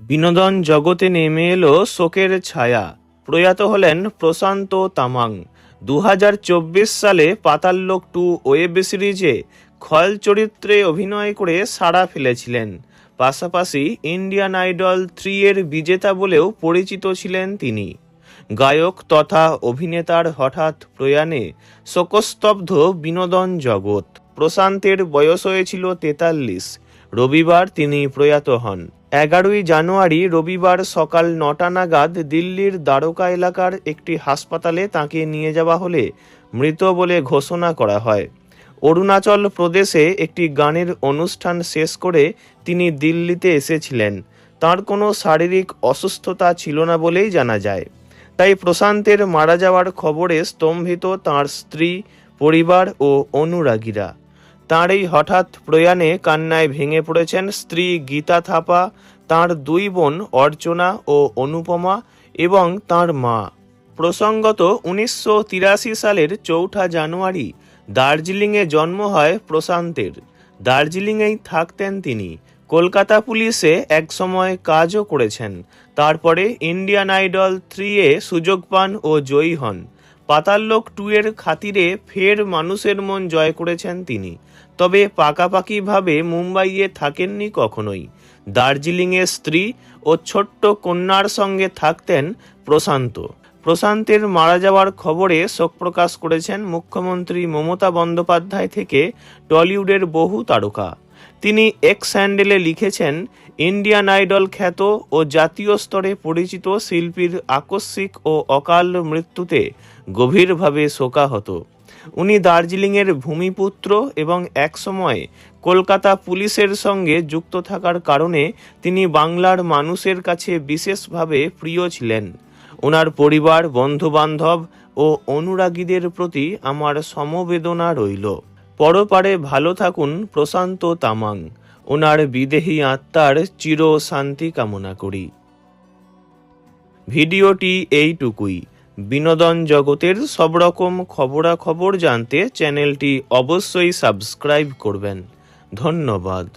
বিনোদন জগতে নেমে এলো শোকের ছায়া। প্রয়াত হলেন প্রশান্ত তামাং। 2024 সালে পাতাললোক 2 ওয়েব সিরিজে খল চরিত্রে অভিনয় করে সাড়া ফেলেছিলেন। পাশাপাশি ইন্ডিয়ান আইডল 3 এর বিজেতা বলেও পরিচিত ছিলেন তিনি। গায়ক তথা অভিনেতার হঠাৎ প্রয়াণে শোকস্তব্ধ বিনোদন জগৎ। প্রশান্তের বয়স হয়েছিল 43। রবিবার তিনি প্রয়াত হন। 11ই জানুয়ারি রবিবার সকাল 9টা নাগাদ দিল্লির দ্বারকা এলাকার একটি হাসপাতালে তাঁকে নিয়ে যাওয়া হলে মৃত বলে ঘোষণা করা হয়। অরুণাচল প্রদেশে একটি গানের অনুষ্ঠান শেষ করে তিনি দিল্লিতে এসেছিলেন। তার কোনো শারীরিক অসুস্থতা ছিল না বলেই জানা যায়। তাই প্রশান্তের মারা যাওয়ার খবরে স্তম্ভিত তাঁর স্ত্রী, পরিবার ও অনুরাগীরা। তাঁর এই হঠাৎ প্রয়াণে কান্নায় ভেঙে পড়েছেন স্ত্রী গীতা থাপা, তাঁর 2 বোন অর্চনা ও অনুপমা এবং তাঁর মা। প্রসঙ্গত 1983 সালের 4 জানুয়ারি দার্জিলিংয়ে জন্ম হয় প্রশান্তের। দার্জিলিংয়েই থাকতেন তিনি। কলকাতা পুলিশে একসময় কাজও করেছেন। তারপরে ইন্ডিয়ান আইডল 3 এ সুযোগ পান ও জয়ী হন। পাতাললোক 2 এর খাতিরে ফের মানুষের মন জয় করেছেন তিনি। তবে পাকাপাকিভাবে মুম্বাইয়ে থাকেননি কখনোই। দার্জিলিংয়ে স্ত্রী ও ছোট্ট কন্যার সঙ্গে থাকতেন প্রশান্ত। প্রশান্তের মারা যাওয়ার খবরে শোক প্রকাশ করেছেন মুখ্যমন্ত্রী মমতা বন্দ্যোপাধ্যায় থেকে টলিউডের বহু তারকা। তিনি এক্স হ্যান্ডেলে লিখেছেন, ইন্ডিয়ান আইডল খ্যাত ও জাতীয় স্তরে পরিচিত শিল্পীর আকস্মিক ও অকাল মৃত্যুতে গভীরভাবে শোকাহত। উনি দার্জিলিংয়ের ভূমিপুত্র এবং একসময় কলকাতা পুলিশের সঙ্গে যুক্ত থাকার কারণে তিনি বাংলার মানুষের কাছে বিশেষভাবে প্রিয় ছিলেন। ওনার পরিবার, বন্ধুবান্ধব ও অনুরাগীদের প্রতি আমার সমবেদনা রইল। পরপারে ভালো থাকুন প্রশান্ত তামাং। ওনার বিদেহী আত্মার চির শান্তি কামনা করি। ভিডিওটি এইটুকুই। বিনোদন জগতের সব রকম খবরাখবর জানতে চ্যানেলটি অবশ্যই সাবস্ক্রাইব করবেন। ধন্যবাদ।